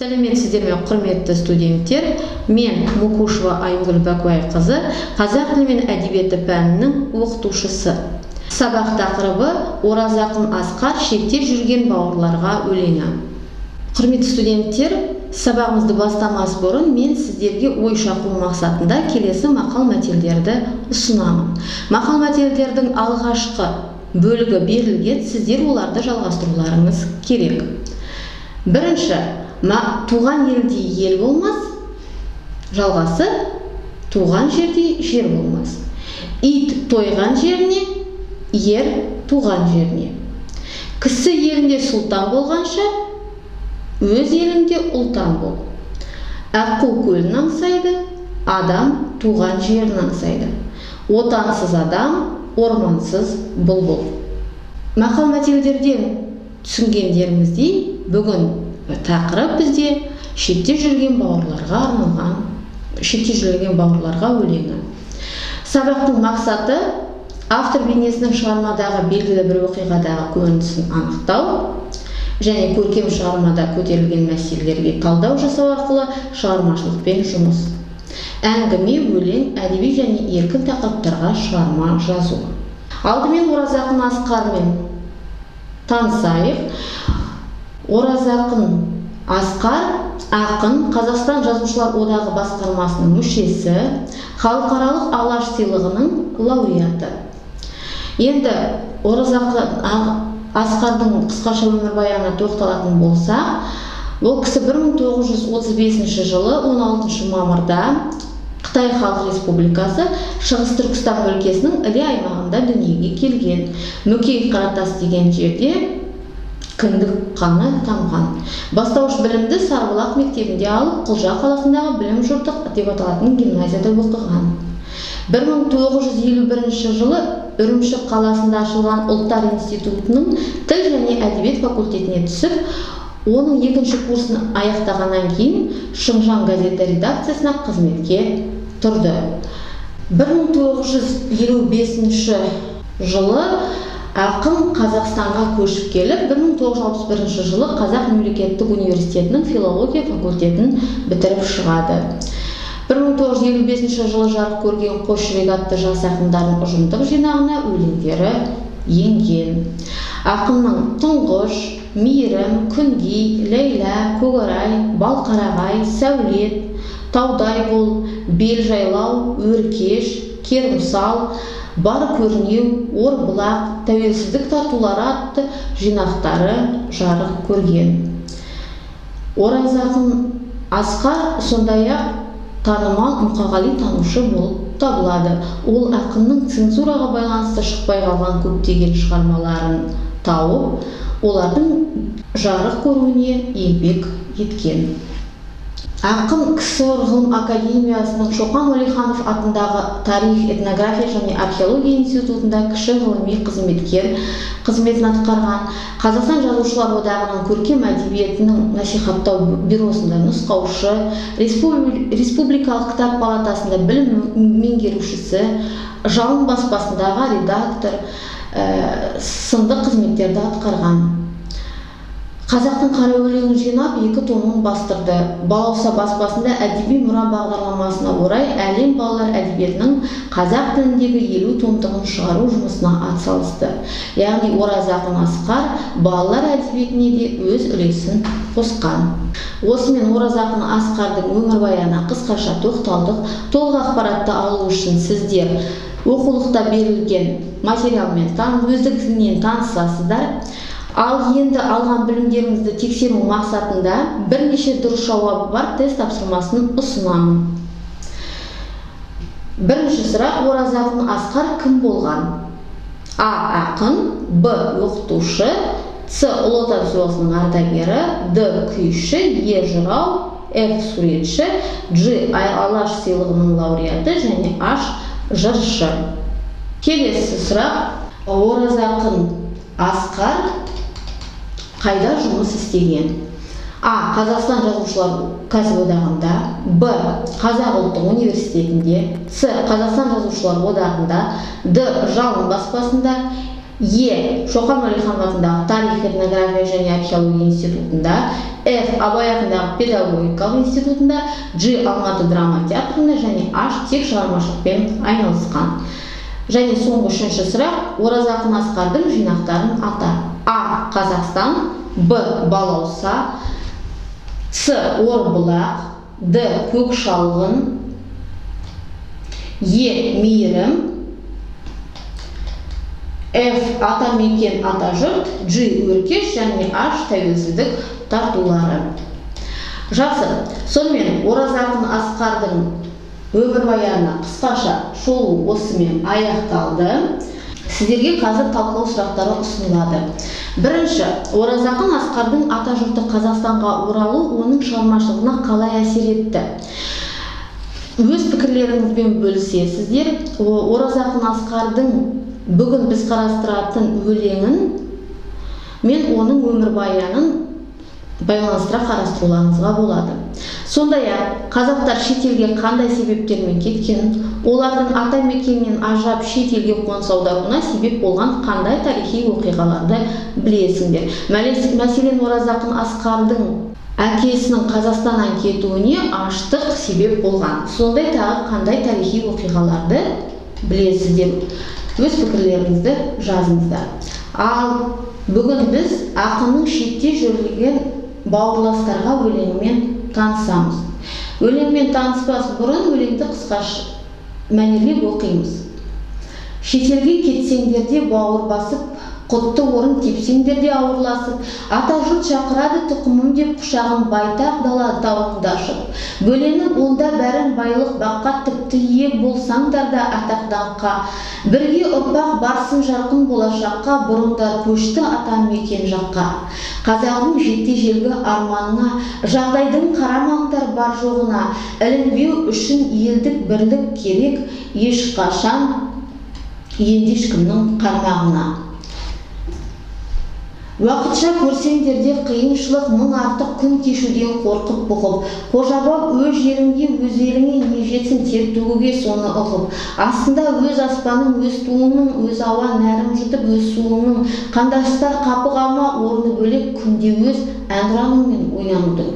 Сәлеметсіздер ме, құрметті студенттер? Мен Мукушева Айгүл Бакуайқызы, қазақ тілі мен әдебиеті пәнінің оқытушысы. Сабақ тақырыбы Ораза ақын Асқар шеттеп жүрген бауырларға өлеңі. Құрметті студенттер, сабағымызды бастамас бұрын мен сіздерге ой шақыру мақсатында келесі мақал-мәтелдерді ұсынамын. Мақал-мәтелдердің алғашқы бөлігі берілген, сіздер оларды жалғастыруларыңыз керек. Бірінші, туған елде ел болмас, жалғасы, туған жерде жер болмас. Ит тойған жеріне, ер туған жеріне. Кісі елінде сұлтан болғанша, өз елінде ұлтан бол. Аққу көлін аңсайды, адам туған жерін аңсайды. Отансыз адам, ормансыз бұлбұл. Мақал-мәтелдерден түсінгендеріңіздей, бүгін тақырып бізде шетте жүрген бауырларға арналған, шетте жүрген бауырларға өлеңі. Сабақтың мақсаты автор бейнесінің шығармадағы белгілі бір оқиғадағы көрінісін анықтау және көркем шығармада көтерілген мәселелерге талдау жасау арқылы шығармашылықпен жұмыс. Әңгіме, өлең, әдеби және еркін тақырыптарға шығарма жазу. Алдымен Ораза ақын Асқармен танысайық. Ораза ақын Асқар ақын, Қазақстан Жазушылар одағы басқармасының мүшесі, халықаралық Алаш сыйлығының лауреаты. Енді Ораза ақын Асқардың қысқаша өмірбаянына тоқталатын болсақ, бұл кісі 1935 жылы 16 мамырда Қытай Халық Республикасы Шығыс Түркістан өлкесінің Іле аймағында дүниеге келген. Мүкей Қаратас деген жерде кіндік қаны тамған. Бастауыш білімді Сарбұлақ мектебінде алып, Құлжа қаласындағы білім жұрттық деп аталатын гимназияда оқыған. 1951 жылы Үрімші қаласында ашылған Ұлттар институтының тіл және әдебиет факультетіне түсіп, оның екінші курсын аяқтағаннан кейін Шыңжаң газеті редакциясына қызметке тұрды. 1955 жылы ақын Қазақстанға көшіп келіп, 1961 жылы Қазақ мемлекеттік университетінің филология факультетін бітіріп шығады. 1955 жылы жарық көрген Қос жүрек атты жас ақындардың ұжымдық жинағына өлеңдері енген. Ақынның Тұңғыш, Мейірім, Күнгей, Лейла, Көкорай, Балқарағай, Сәулет, Таудай бол, Бел жайлау, Өркеш, Кермсал, Бар көрнеу, Орбұлақ, Тәуелсіздік тартулары атты жинақтары жарық көрген. Ораза ақын Асқар сондай-ақ танымал Мұқағали танушы болып табылады. Ол ақынның цензураға байланысты шықпай қалған көптеген шығармаларын тауып, олардың жарық көруіне еңбек еткен. Ақын КСР ғылым академиясының Шоқан Уәлиханов атындағы тарих, этнография және археология институтында кіші ғылыми қызметкер қызметін атқарған. Қазақстан Жазушылар одағының көркем әдебиетінің насихаттау бюросында нұсқаушы, республикалық кітап палатасында білім меңгерушісі, Жалын баспасындағы редактор сынды қызметтерді атқарған. Қазақтың қара өлеңін жинап, 2 томын бастырды. Балауса баспасында әдеби мұра бағдарламасына орай әлем балалар әдебиетінің қазақ тіліндегі 50 томдығын шығару жұмысына атсалысты. Яғни Ораза ақын Асқар балалар әдебиетіне де өз үлесін қосқан. Осымен Ораза ақын Асқардың өмірбаянына қысқаша тоқталдық. Толық ақпаратты алу үшін сіздер оқулықта берілген материалмен өздігінен танысасыздар. Ал енді алған білімдеріңізді тексеру мақсатында бірнеше дұрыс жауабы бар тест тапсырмасын ұсынамын. Бірінші сұрақ: Ораза ақын Асқар кім болған? А. Ақын, Б. Оқытушы, С. Ұлы Отан соғысының ардагері, Д. Күйші, Е. Жырау, Ф. Суретші, Ж. Алаш сыйлығының лауреаты және H. Жыршы. Келесі сұрақ: Ораза ақын Асқар қайда жұмыс істеген? А. Қазақстан Жазушылар кәсіподағында, Б. Қазақ ұлттық университетінде, С. Қазақстан Жазушылар одағында, Д. Жалын баспасында, Е. Шоқан Уәлиханов атындағы тарих, этнография және археология институтында, Ф. Абай атындағы педагогикалық институтында, Ж. Алматы драма театрында және H. тек шығармашылықпен айналысқан. Және соңғы үшінші сұрақ, Оразақын Асқардың жинақтарын ата. А. Қазақстан, Б. Балауса, С. Орбұлақ, Д. Көк шалғын, Е. Мейірім, F. Атамекен атажұрт, G. Өркеш және H. Тәуелсіздік тартулары. Жақсы, сонымен Оразақын Асқардың өмірбаяны қысқаша шолу осымен аяқталды. Сіздерге қазір талқылау сұрақтары ұсынылады. Бірінші, Оразақын Асқардың атажұрты Қазақстанға оралу оның шығармашылығына қалай әсер етті? Өз пікірлеріңізбен бөлісесіздер. Оразақын Асқардың бүгін біз қарастыратын өлеңін мен оның өмірбаянын байланыстыра қарастыруларыңызға болады. Сондай-ақ, қазақтар шетелге қандай себептермен кеткен, олардың атамекеннен ажырап шетелге қоныс аударуына себеп болған қандай тарихи оқиғаларды білесіңдер. Мәселен, Оразақын Асқардың әкесінің Қазақстаннан кетуіне аштық себеп болған. Сондай тағы қандай тарихи оқиғаларды білесіздер? Өз пікірлеріңізді жазыңыздар. Ал бүгін біз ақынның шетте жүрген бауырластарға өлеңімен танысамыз. Өлеңмен таныспас бұрын өлеңді қысқаша мәнерлеп оқимыз. Шетелге кетсеңдер де бауыр басып, құтты орын тепсеңдер де ауырласып, ата жұрт шақырады тұқымым деп құшағын байтақ дала тауында ашып, бөленіп онда бәрін байлық баққа, тіпті ие болсаңдар да атақ даңққа, бірге ұрпақ барсын жарқын болашаққа, бұрындар көшті атамекен жаққа. Қазағым жетті желгі арманыңа, жағдайдың қарамаңдар бар жоғына, ілінбеу үшін елдік бірлік керек, ешқашан енді ешкімнің қармағына. Уақытша көрсеңдер де қиыншылық мың артық күн кешуден қорқып бұғып, қожабап өз жеріңде өз еліңе не жетсін тер төгуге соны ұғып, астында өз аспаның, өз туының, өз ауа нәрім жұтып өз суының, қандаштар қапы қалма орны бөлек күнде өз әнұраныңмен ойнанудың.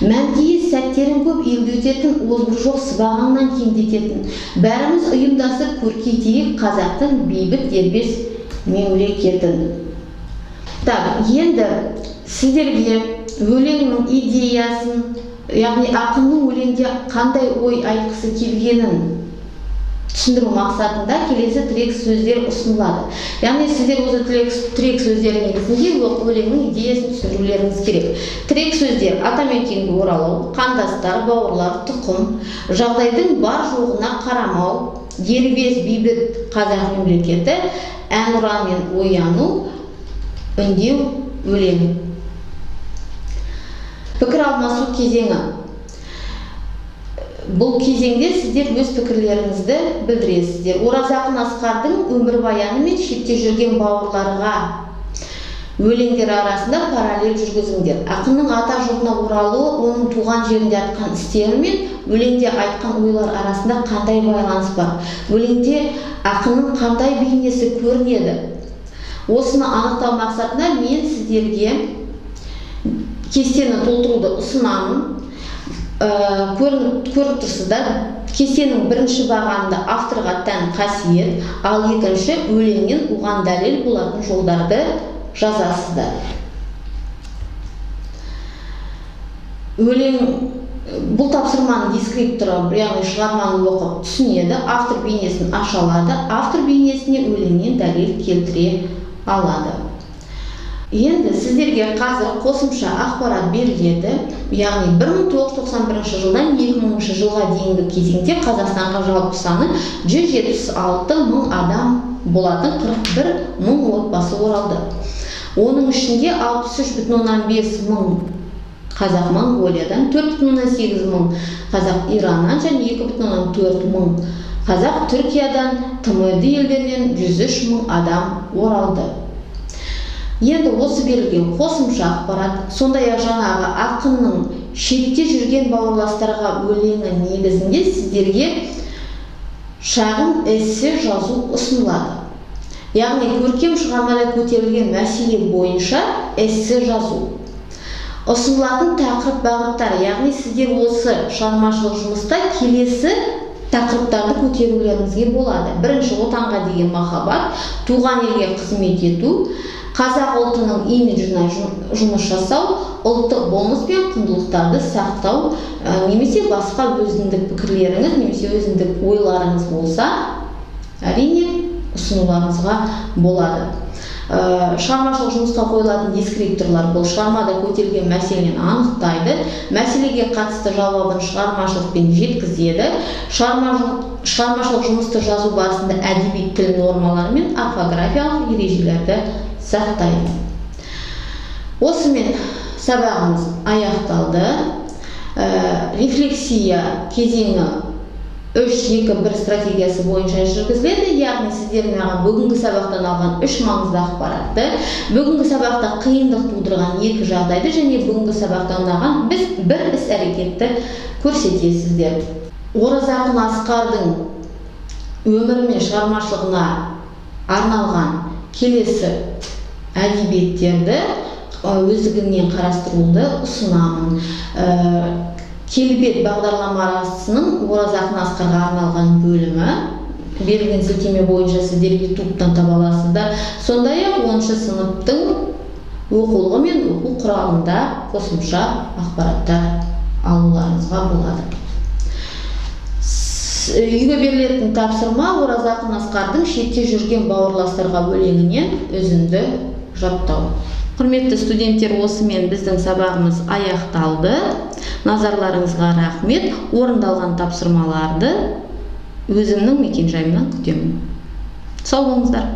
Мәңгие сәттерін көп елге өтетін, озбыр жоқ сыбағаңнан кемдететін, бәріміз ұйымдасып көркейтейік қазақтың бейбіт дербес мемлекетін. Так, енді сіздерге өлеңнің идеясын, яғни ақынның өлеңде қандай ой айтқысы келгенін түсіндіру мақсатында келесі тірек сөздер ұсынылады. Яғни сіздер осы тірек сөздер негізінде өлеңнің идеясын түсіндірулеріңіз керек. Тірек сөздер: атамекенге оралу, қандастар, бауырлар, тұқым, жағдайдың бар жоғына қарамау, дербес бейбіт қазақ мемлекеті, әнұранмен ояну, үндеу, өлең. Пікір алмасу кезеңі. Бұл кезеңде сіздер өз пікірлеріңізді білдіресіздер. Оразақын Асқардың өмірбаяны мен шетте жүрген бауырларға өлеңдер арасында параллель жүргізіңдер. Ақынның ата жұртына оралуы, оның туған жерінде атқан істері мен өлеңде айтқан ойлар арасында қандай байланыс бар? Өлеңде ақынның қандай бейнесі көрінеді? Осыны анықтау мақсатында мен сіздерге кестені толтыруды ұсынамын. Көріп тұрсыздар, кестенің бірінші бағанында авторға тән қасиет, ал екінші өлеңнен оған дәлел болатын жолдарды жазасыздар. Өлең бұл тапсырманың дескрипторы, яғни шығарманы оқып түсінеді, автор бейнесін аша алады, автор бейнесіне өлеңнен дәлел келтіре алады. Енді сіздерге қазір қосымша ақпарат беріледі. Яғни 1991 жылдан 2000 жылға дейінгі кезеңде Қазақстанға жалпы саны 176 мың адам болатын 41 мың отбасы оралды. Оның ішінде 63,5 мың қазақ Монғолиядан, 4,8 мың қазақ Ираннан және 2,4 мың қазақ Түркиядан, ТМД елдерінен 103 мың адам оралды. Енді осы берілген қосымша ақпарат, сондай-ақ жаңағы ақынның шетте жүрген бауырластарға өлеңі негізінде сіздерге шағын эссе жазу ұсынылады. яғни көркем шығармада көтерілген мәселе бойынша эссе жазу. Ұсынылатын тақырып бағыттар, яғни сіздер осы шығармашылық жұмыста келесі тақырыптарды көтерулеріңізге болады. Бірінші, отанға деген махаббат, туған елге қызмет ету, қазақ ұлтының имиджіне жұмыс жасау, ұлттық болмыс пен құндылықтарды сақтау, немесе басқа өзіндік пікірлеріңіз, немесе өзіндік ойларыңыз болса, әрине ұсынуларыңызға болады. Шығармашылық жұмысқа қойылатын дескрипторлар бұл шығармада көтерілген мәселені анықтайды, мәселеге қатысты жауабын шығармашылықпен жеткізеді, шығармашылық жұмысты жазу барысында әдеби тіл нормалары мен орфографиялық ережелерді сақтайды. Осымен сабағымыз аяқталды. Рефлексия кезеңі 3-2-1 стратегиясы бойынша жүргізіледі, яғни сіздер маған бүгінгі сабақтан алған 3 маңызды ақпаратты, бүгінгі сабақта қиындық тудырған 2 жағдайды және бүгінгі сабақтан алған бір іс-әрекетті көрсетесіздер. Оразақын Асқардың өмірі мен шығармашылығына арналған келесі әдебиеттерді өздігінен қарастыруды ұсынамын. Келбет бағдарламасының Оразақын Асқарға арналған бөлімі берілген сілтеме бойынша сіздер YouTube-тан таба аласыздар. Сондай-ақ 10-шы сыныптың оқулығы мен оқу құралында қосымша ақпараттар алуларыңызға болады. Үйге берілетін тапсырма Оразақын Асқардың шетте жүрген бауырластарға өлеңінен үзінді жаттау. Құрметті студенттер, осымен біздің сабағымыз аяқталды. Назарларыңызға рахмет. Орындалған тапсырмаларды өзімнің мекенжайымнан күтемін. Сау болыңыздар.